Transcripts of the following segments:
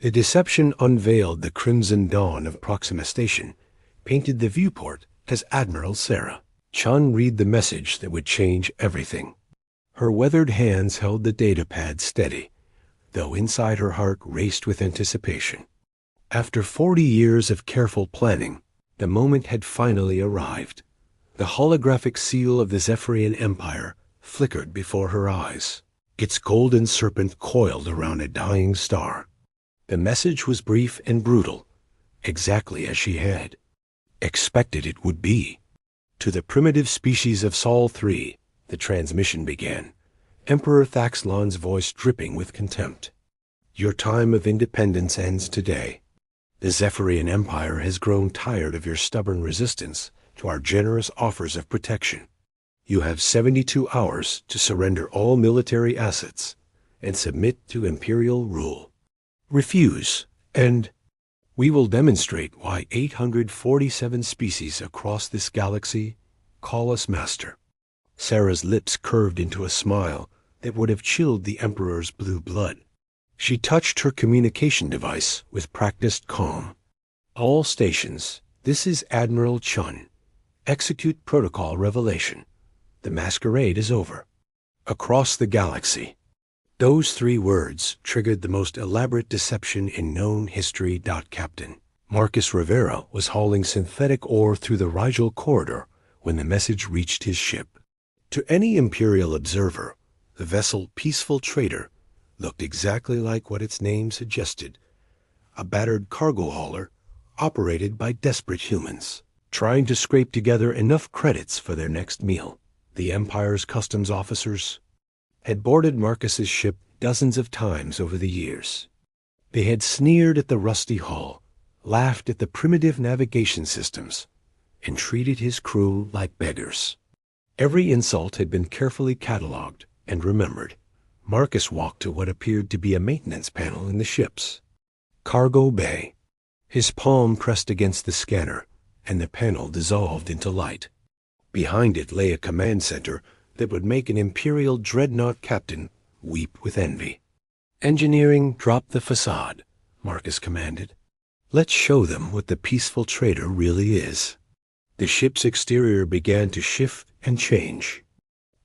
The deception unveiled the crimson dawn of Proxima Station, painted the viewport as Admiral Sarah. Chun read the message that would change everything. Her weathered hands held the datapad steady, though inside her heart raced with anticipation. After 40 years of careful planning, the moment had finally arrived. The holographic seal of the Zephyrian Empire flickered before her eyes, its golden serpent coiled around a dying star. The message was brief and brutal, exactly as she had expected it would be. To the primitive species of Sol 3, the transmission began, Emperor Thaxlon's voice dripping with contempt. Your time of independence ends today. The Zephyrian Empire has grown tired of your stubborn resistance to our generous offers of protection. You have 72 hours to surrender all military assets and submit to imperial rule. Refuse, and we will demonstrate why 847 species across this galaxy call us master. Sarah's lips curved into a smile that would have chilled the Emperor's blue blood. She touched her communication device with practiced calm. All stations, this is Admiral Chun. Execute protocol revelation. The masquerade is over. Across the galaxy. Those 3 words triggered the most elaborate deception in known history. Captain Marcus Rivera was hauling synthetic ore through the Rigel corridor when the message reached his ship. To any Imperial observer, the vessel Peaceful Trader looked exactly like what its name suggested, a battered cargo hauler operated by desperate humans, trying to scrape together enough credits for their next meal. The Empire's customs officers had boarded Marcus's ship dozens of times over the years. They had sneered at the rusty hull, laughed at the primitive navigation systems, and treated his crew like beggars. Every insult had been carefully catalogued and remembered. Marcus walked to what appeared to be a maintenance panel in the ship's cargo bay. His palm pressed against the scanner, and the panel dissolved into light. Behind it lay a command center that would make an Imperial dreadnought captain weep with envy. Engineering, drop the facade, Marcus commanded. Let's show them what the Peaceful Trader really is. The ship's exterior began to shift and change.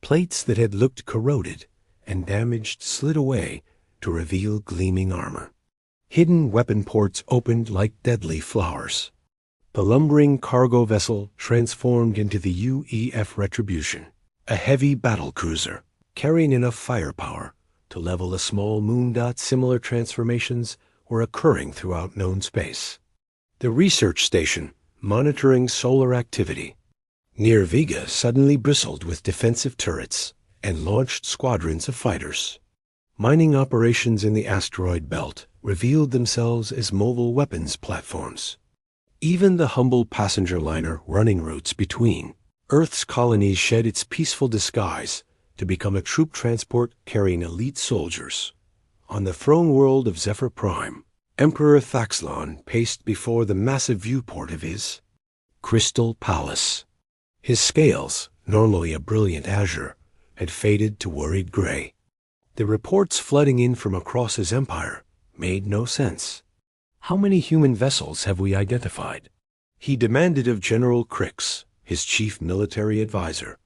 Plates that had looked corroded and damaged slid away to reveal gleaming armor. Hidden weapon ports opened like deadly flowers. The lumbering cargo vessel transformed into the UEF Retribution, a heavy battle cruiser carrying enough firepower to level a small moon. Similar transformations were occurring throughout known space. The research station, monitoring solar activity near Vega, suddenly bristled with defensive turrets and launched squadrons of fighters. Mining operations in the asteroid belt revealed themselves as mobile weapons platforms. Even the humble passenger liner running routes between Earth's colonies shed its peaceful disguise to become a troop transport carrying elite soldiers. On the throne world of Zephyr Prime, Emperor Thaxlon paced before the massive viewport of his Crystal Palace. His scales, normally a brilliant azure, had faded to worried gray. The reports flooding in from across his empire made no sense. How many human vessels have we identified? He demanded of General Crix, his chief military advisor.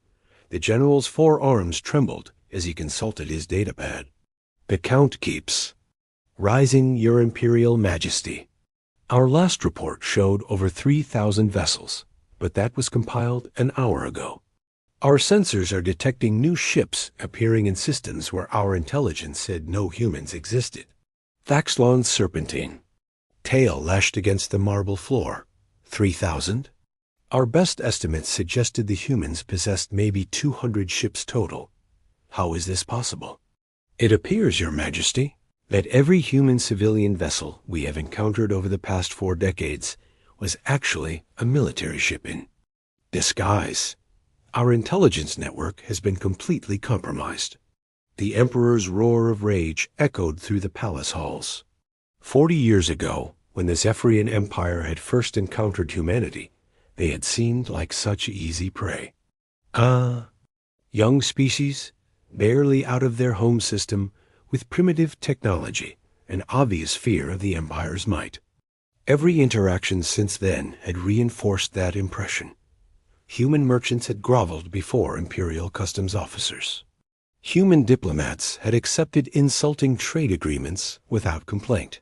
The general's forearms trembled as he consulted his datapad. The count keeps rising, Your Imperial Majesty. Our last report showed over 3,000 vessels, but that was compiled an hour ago. Our sensors are detecting new ships appearing in systems where our intelligence said no humans existed. Thaxlon's serpentine, tail lashed against the marble floor. 3,000? Our best estimates suggested the humans possessed maybe 200 ships total. How is this possible? It appears, Your Majesty, that every human civilian vessel we have encountered over the past 4 decades was actually a military ship in disguise. Our intelligence network has been completely compromised. The Emperor's roar of rage echoed through the palace halls. 40 years ago, when the Zephyrian Empire had first encountered humanity, they had seemed like such easy prey. Young species, barely out of their home system, with primitive technology, an obvious fear of the Empire's might. Every interaction since then had reinforced that impression. Human merchants had groveled before Imperial customs officers. Human diplomats had accepted insulting trade agreements without complaint.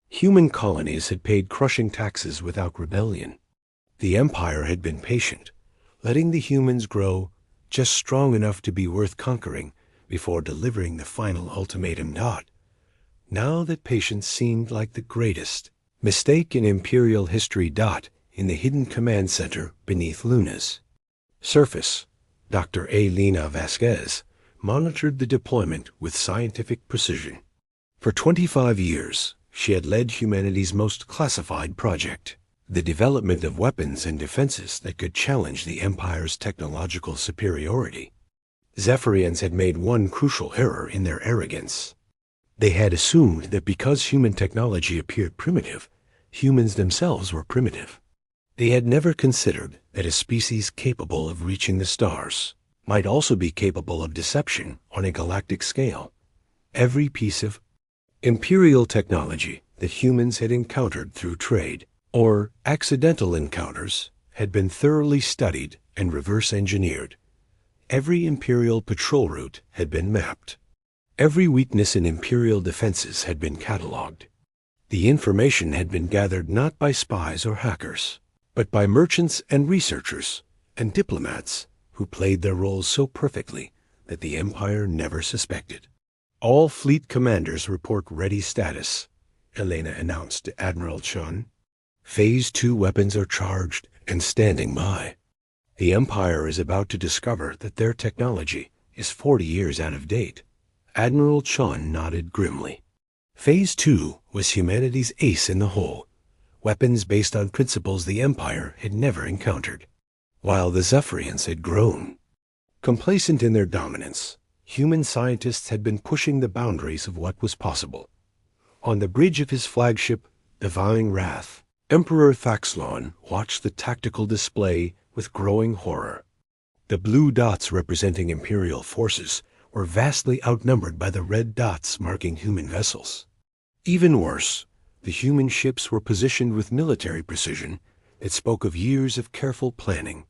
Human colonies had paid crushing taxes without rebellion. The Empire had been patient, letting the humans grow just strong enough to be worth conquering before delivering the final ultimatum. Now that patience seemed like the greatest mistake in Imperial history. In the hidden command center beneath Luna's surface, Dr. Elena Vasquez monitored the deployment with scientific precision. For 25 years, she had led humanity's most classified project, the development of weapons and defenses that could challenge the Empire's technological superiority. Zephyrians had made one crucial error in their arrogance. They had assumed that because human technology appeared primitive, humans themselves were primitive. They had never considered that a species capable of reaching the stars might also be capable of deception on a galactic scale. Every piece of Imperial technology that humans had encountered through trade or accidental encounters had been thoroughly studied and reverse engineered. Every Imperial patrol route had been mapped. Every weakness in Imperial defenses had been catalogued. The information had been gathered not by spies or hackers, but by merchants and researchers and diplomats who played their roles so perfectly that the Empire never suspected. All fleet commanders report ready status, Elena announced to Admiral Chun. Phase 2 weapons are charged and standing by. The Empire is about to discover that their technology is 40 years out of date. Admiral Chun nodded grimly. Phase 2 was humanity's ace in the hole, weapons based on principles the Empire had never encountered. While the Zephyrians had grown, complacent in their dominance, human scientists had been pushing the boundaries of what was possible. On the bridge of his flagship, Divine Wrath, Emperor Thaxlon watched the tactical display with growing horror. The blue dots representing Imperial forces were vastly outnumbered by the red dots marking human vessels. Even worse, the human ships were positioned with military precision that spoke of years of careful planning.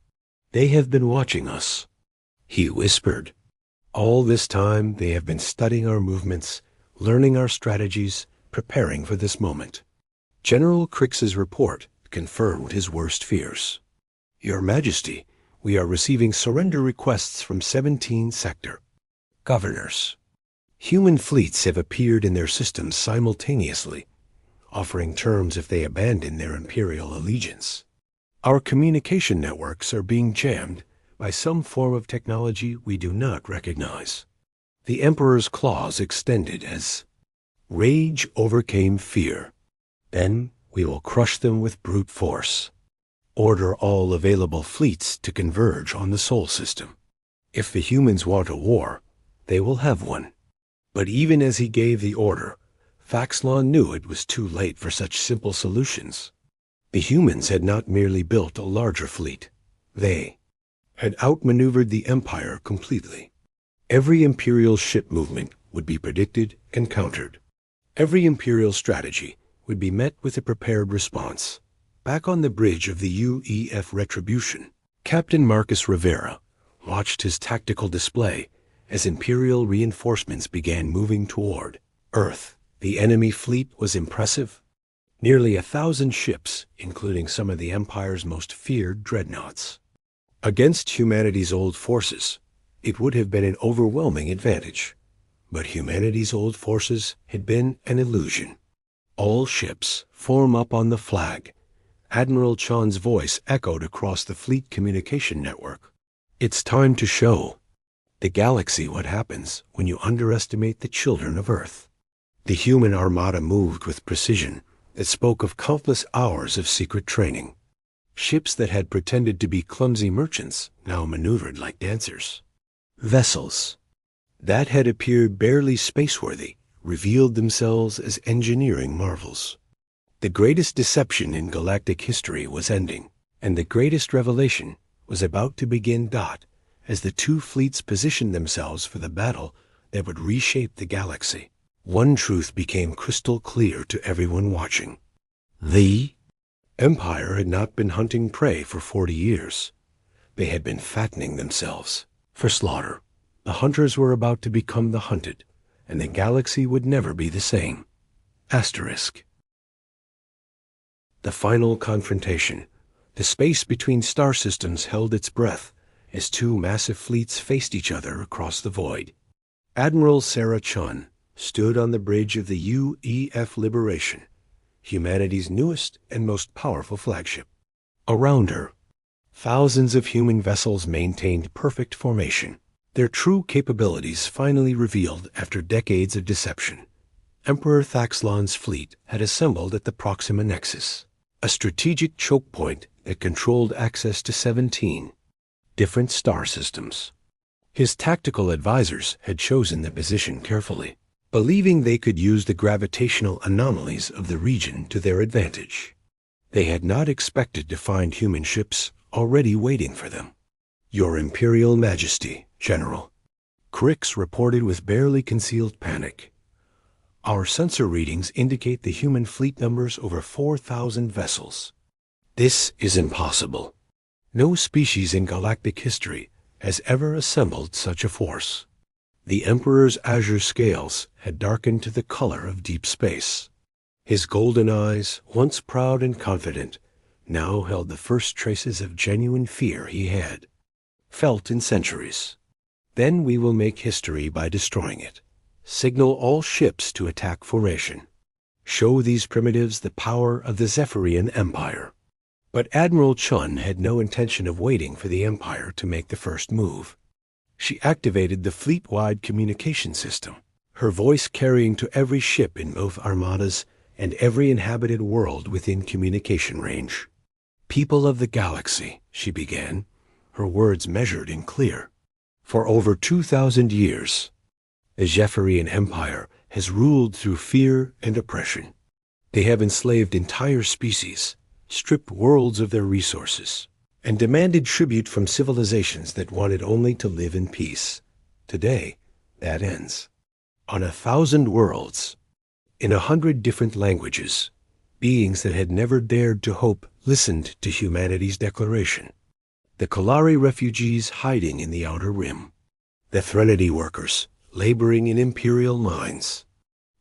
"They have been watching us," he whispered. "All this time they have been studying our movements, learning our strategies, preparing for this moment." General Crix's report confirmed his worst fears. "Your Majesty, we are receiving surrender requests from 17 sector governors. Human fleets have appeared in their systems simultaneously, offering terms if they abandon their imperial allegiance. Our communication networks are being jammed by some form of technology we do not recognize." The Emperor's claws extended as rage overcame fear. "Then we will crush them with brute force. Order all available fleets to converge on the Sol system. If the humans want a war, they will have one." But even as he gave the order, Thaxlon knew it was too late for such simple solutions. The humans had not merely built a larger fleet. They had outmaneuvered the Empire completely. Every Imperial ship movement would be predicted and countered. Every Imperial strategy would be met with a prepared response. Back on the bridge of the UEF Retribution, Captain Marcus Rivera watched his tactical display as Imperial reinforcements began moving toward Earth. The enemy fleet was impressive. Nearly 1,000 ships, including some of the Empire's most feared dreadnoughts. Against humanity's old forces, it would have been an overwhelming advantage. But humanity's old forces had been an illusion. "All ships form up on the flag." Admiral Chun's voice echoed across the fleet communication network. "It's time to show the galaxy what happens when you underestimate the children of Earth." The human armada moved with precision that spoke of countless hours of secret training. Ships that had pretended to be clumsy merchants now maneuvered like dancers. Vessels that had appeared barely spaceworthy revealed themselves as engineering marvels. The greatest deception in galactic history was ending, and the greatest revelation was about to begin. As the two fleets positioned themselves for the battle that would reshape the galaxy, One truth became crystal clear to everyone watching. The Empire had not been hunting prey for 40 years. They had been fattening themselves for slaughter. The hunters were about to become the hunted, and the galaxy would never be the same. Asterisk. The final confrontation. The space between star systems held its breath as two massive fleets faced each other across the void. Admiral Sarah Chun stood on the bridge of the UEF Liberation, humanity's newest and most powerful flagship. Around her, thousands of human vessels maintained perfect formation, their true capabilities finally revealed after decades of deception. Emperor Thaxlon's fleet had assembled at the Proxima Nexus, a strategic choke point that controlled access to 17 different star systems. His tactical advisors had chosen the position carefully, believing they could use the gravitational anomalies of the region to their advantage. They had not expected to find human ships already waiting for them. Your Imperial Majesty, General. Crix reported with barely concealed panic. Our sensor readings indicate the human fleet numbers over 4,000 vessels. This is impossible. No species in galactic history has ever assembled such a force. The Emperor's azure scales had darkened to the color of deep space. His golden eyes, once proud and confident, now held the first traces of genuine fear he had felt in centuries. Then we will make history by destroying it. Signal all ships to attack formation. Show these primitives the power of the Zephyrian Empire. But Admiral Chun had no intention of waiting for the Empire to make the first move. She activated the fleet-wide communication system, her voice carrying to every ship in both armadas and every inhabited world within communication range. People of the galaxy, she began, her words measured and clear. For over 2,000 years, the Zephyrian Empire has ruled through fear and oppression. They have enslaved entire species, stripped worlds of their resources, and demanded tribute from civilizations that wanted only to live in peace. Today, that ends. On 1,000 worlds, in 100 different languages, beings that had never dared to hope listened to humanity's declaration. The Kalari refugees hiding in the Outer Rim, the Threnody workers laboring in Imperial mines,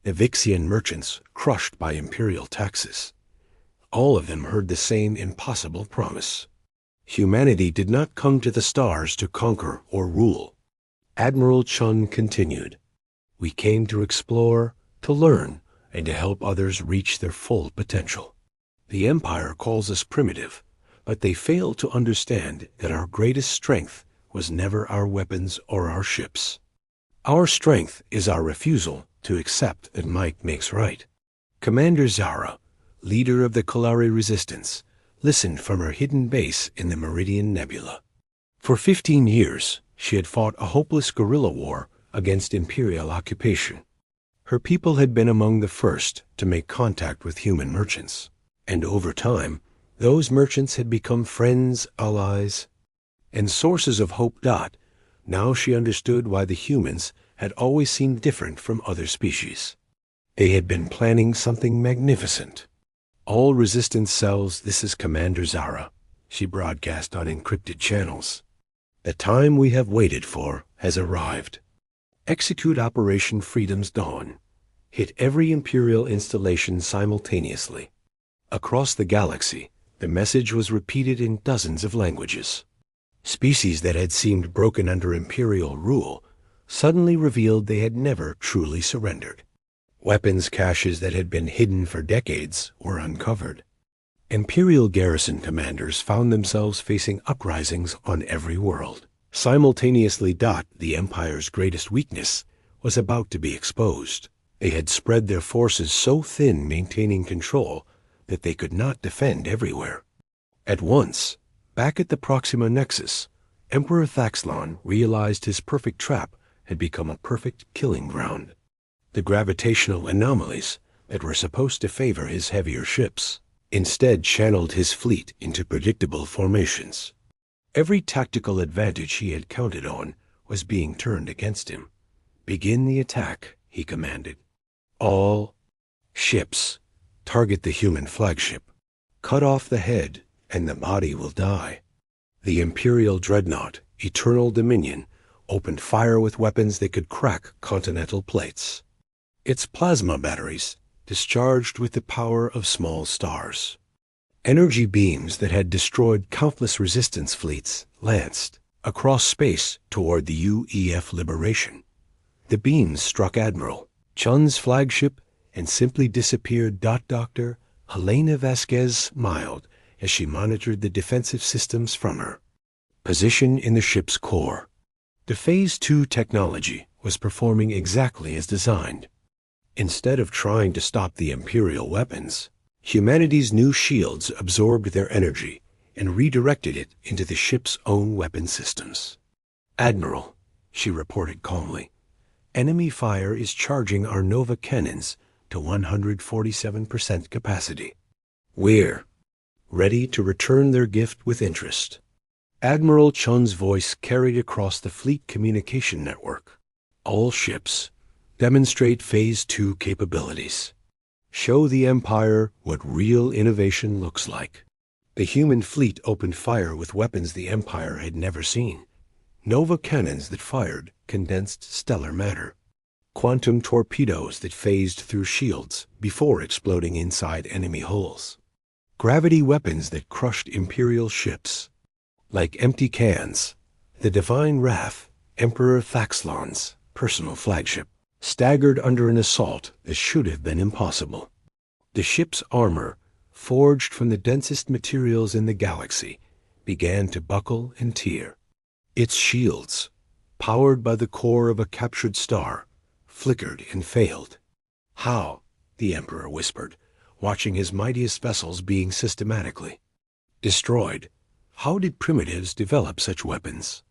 the Vixian merchants crushed by Imperial taxes. All of them heard the same impossible promise. Humanity did not come to the stars to conquer or rule. Admiral Chun continued. We came to explore, to learn, and to help others reach their full potential. The Empire calls us primitive, but they fail to understand that our greatest strength was never our weapons or our ships. Our strength is our refusal to accept that might makes right. Commander Zara, leader of the Kalari resistance, listened from her hidden base in the Meridian Nebula. For 15 years, she had fought a hopeless guerrilla war against Imperial occupation. Her people had been among the first to make contact with human merchants, and over time, those merchants had become friends, allies, and sources of hope. Now she understood why the humans had always seemed different from other species. They had been planning something magnificent. All resistance cells, this is Commander Zara, she broadcast on encrypted channels. The time we have waited for has arrived. Execute Operation Freedom's Dawn. Hit every Imperial installation simultaneously. Across the galaxy, the message was repeated in dozens of languages. Species that had seemed broken under Imperial rule suddenly revealed they had never truly surrendered. Weapons caches that had been hidden for decades were uncovered. Imperial garrison commanders found themselves facing uprisings on every world. Simultaneously, the Empire's greatest weakness was about to be exposed. They had spread their forces so thin maintaining control that they could not defend everywhere. At once, back at the Proxima Nexus, Emperor Thaxlon realized his perfect trap had become a perfect killing ground. The gravitational anomalies that were supposed to favor his heavier ships instead channeled his fleet into predictable formations. Every tactical advantage he had counted on was being turned against him. Begin the attack, he commanded. All ships target the human flagship. Cut off the head, and the body will die. The Imperial dreadnought, Eternal Dominion, opened fire with weapons that could crack continental plates. Its plasma batteries discharged with the power of small stars. Energy beams that had destroyed countless resistance fleets lanced across space toward the UEF liberation. The beams struck Admiral Chun's flagship and simply disappeared. Dr. Helena Vasquez smiled as she monitored the defensive systems from her position in the ship's core. The Phase 2 technology was performing exactly as designed. Instead of trying to stop the Imperial weapons, humanity's new shields absorbed their energy and redirected it into the ship's own weapon systems. "Admiral," she reported calmly, "enemy fire is charging our Nova cannons to 147% capacity. We're ready to return their gift with interest." Admiral Chun's voice carried across the fleet communication network. "All ships, demonstrate Phase 2 capabilities. Show the Empire what real innovation looks like." The human fleet opened fire with weapons the Empire had never seen. Nova cannons that fired condensed stellar matter. Quantum torpedoes that phased through shields before exploding inside enemy hulls. Gravity weapons that crushed Imperial ships. Like empty cans, the Divine Wrath, Emperor Thaxlon's personal flagship, staggered under an assault that should have been impossible. The ship's armor, forged from the densest materials in the galaxy, began to buckle and tear. Its shields, powered by the core of a captured star, flickered and failed. "How?" the Emperor whispered, watching his mightiest vessels being systematically destroyed. "How did primitives develop such weapons?"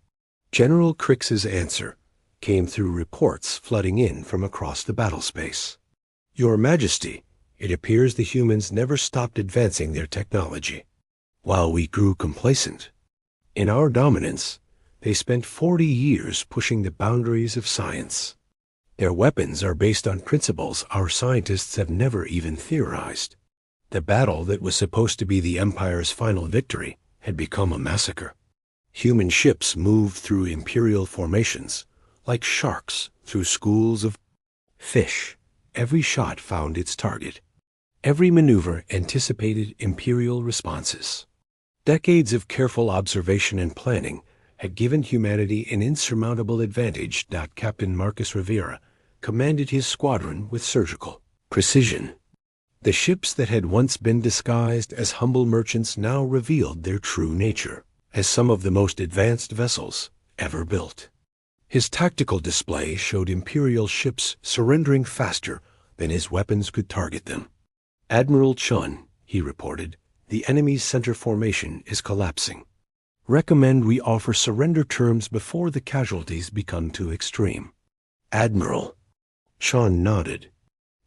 General Crix's answer came through reports flooding in from across the battlespace. "Your Majesty, it appears the humans never stopped advancing their technology. While we grew complacent in our dominance, they spent 40 years pushing the boundaries of science. Their weapons are based on principles our scientists have never even theorized. The battle that was supposed to be the Empire's final victory had become a massacre. Human ships moved through Imperial formations like sharks through schools of fish. Every shot found its target. Every maneuver anticipated Imperial responses. Decades of careful observation and planning had given humanity an insurmountable advantage. Captain Marcus Rivera commanded his squadron with surgical precision. The ships that had once been disguised as humble merchants now revealed their true nature as some of the most advanced vessels ever built. His tactical display showed Imperial ships surrendering faster than his weapons could target them. "Admiral Chun," he reported, "the enemy's center formation is collapsing. Recommend we offer surrender terms before the casualties become too extreme." "Admiral." Chun nodded.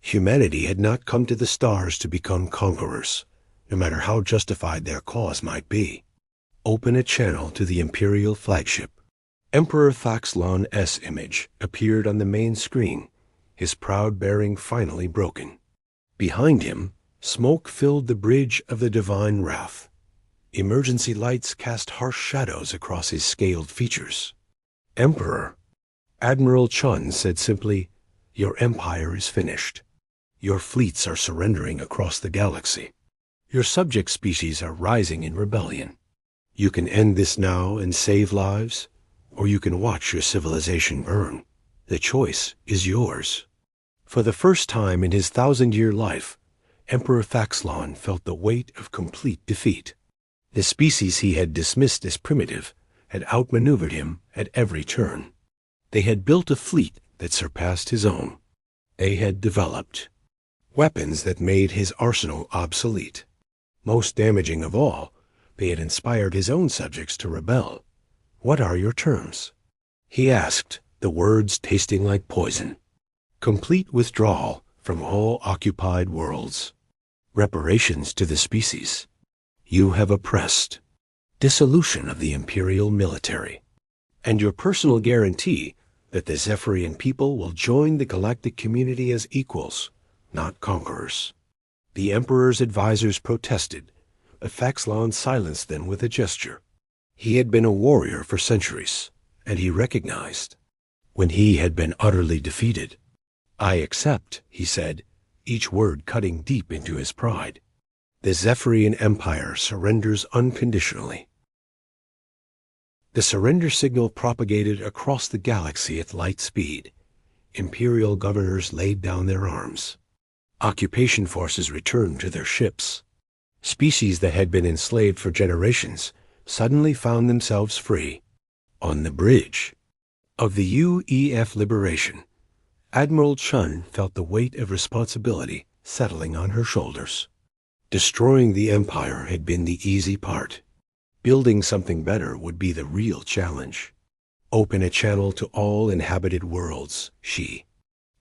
Humanity had not come to the stars to become conquerors, no matter how justified their cause might be. "Open a channel to the Imperial flagship." Emperor Thaxlon's image appeared on the main screen, his proud bearing finally broken. Behind him, smoke filled the bridge of the Divine Wrath. Emergency lights cast harsh shadows across his scaled features. "Emperor," Admiral Chun said simply, "your empire is finished. Your fleets are surrendering across the galaxy. Your subject species are rising in rebellion. You can end this now and save lives, or you can watch your civilization burn. The choice is yours." For the first time in his 1,000-year life, Emperor Thaxlon felt the weight of complete defeat. The species he had dismissed as primitive had outmaneuvered him at every turn. They had built a fleet that surpassed his own. They had developed weapons that made his arsenal obsolete. Most damaging of all, they had inspired his own subjects to rebel. "What are your terms?" he asked, the words tasting like poison. "Complete withdrawal from all occupied worlds. Reparations to the species you have oppressed. Dissolution of the Imperial military. And your personal guarantee that the Zephyrian people will join the galactic community as equals not conquerors. The Emperor's advisors protested, but Faxlon silenced them with a gesture. He had been a warrior for centuries, and he recognized when he had been utterly defeated. "I accept," he said, each word cutting deep into his pride. "The Zephyrian Empire surrenders unconditionally." The surrender signal propagated across the galaxy at light speed. Imperial governors laid down their arms. Occupation forces returned to their ships. Species that had been enslaved for generations suddenly found themselves free. On the bridge of the UEF Liberation, Admiral Chun felt the weight of responsibility settling on her shoulders. Destroying the Empire had been the easy part. Building something better would be the real challenge. "Open a channel to all inhabited worlds," she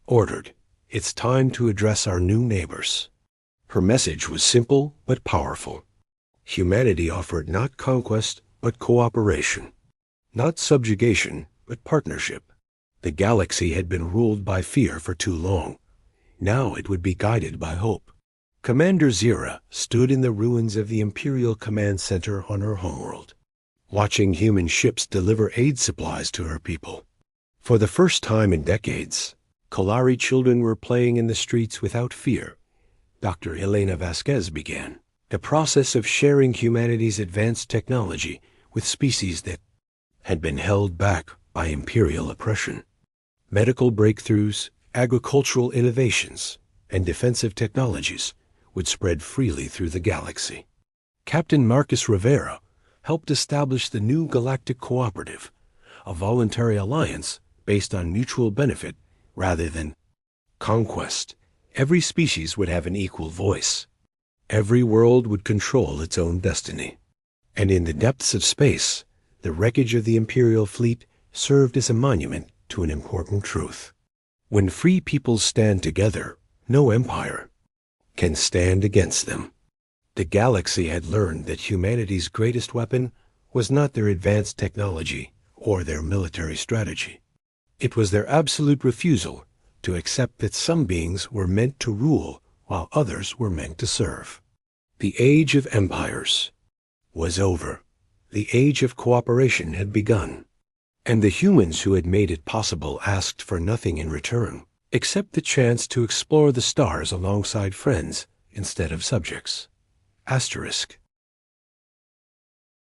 ordered. "It's time to address our new neighbors." Her message was simple but powerful. Humanity offered not conquest but cooperation, not subjugation but partnership. The galaxy had been ruled by fear for too long. Now it would be guided by hope. Commander Zira stood in the ruins of the Imperial Command Center on her homeworld, watching human ships deliver aid supplies to her people. For the first time in decades, Kolari children were playing in the streets without fear. Dr. Helena Vasquez began the process of sharing humanity's advanced technology with species that had been held back by imperial oppression. Medical breakthroughs, agricultural innovations, and defensive technologies would spread freely through the galaxy. Captain Marcus Rivera helped establish the new Galactic Cooperative, a voluntary alliance based on mutual benefit rather than conquest. Every species would have an equal voice. Every world would control its own destiny. And in the depths of space, the wreckage of the Imperial fleet served as a monument to an important truth. When free peoples stand together, no empire can stand against them. The galaxy had learned that humanity's greatest weapon was not their advanced technology or their military strategy. It was their absolute refusal to accept that some beings were meant to rule while others were meant to serve. The age of empires was over. The age of cooperation had begun. And the humans who had made it possible asked for nothing in return, except the chance to explore the stars alongside friends instead of subjects. Asterisk.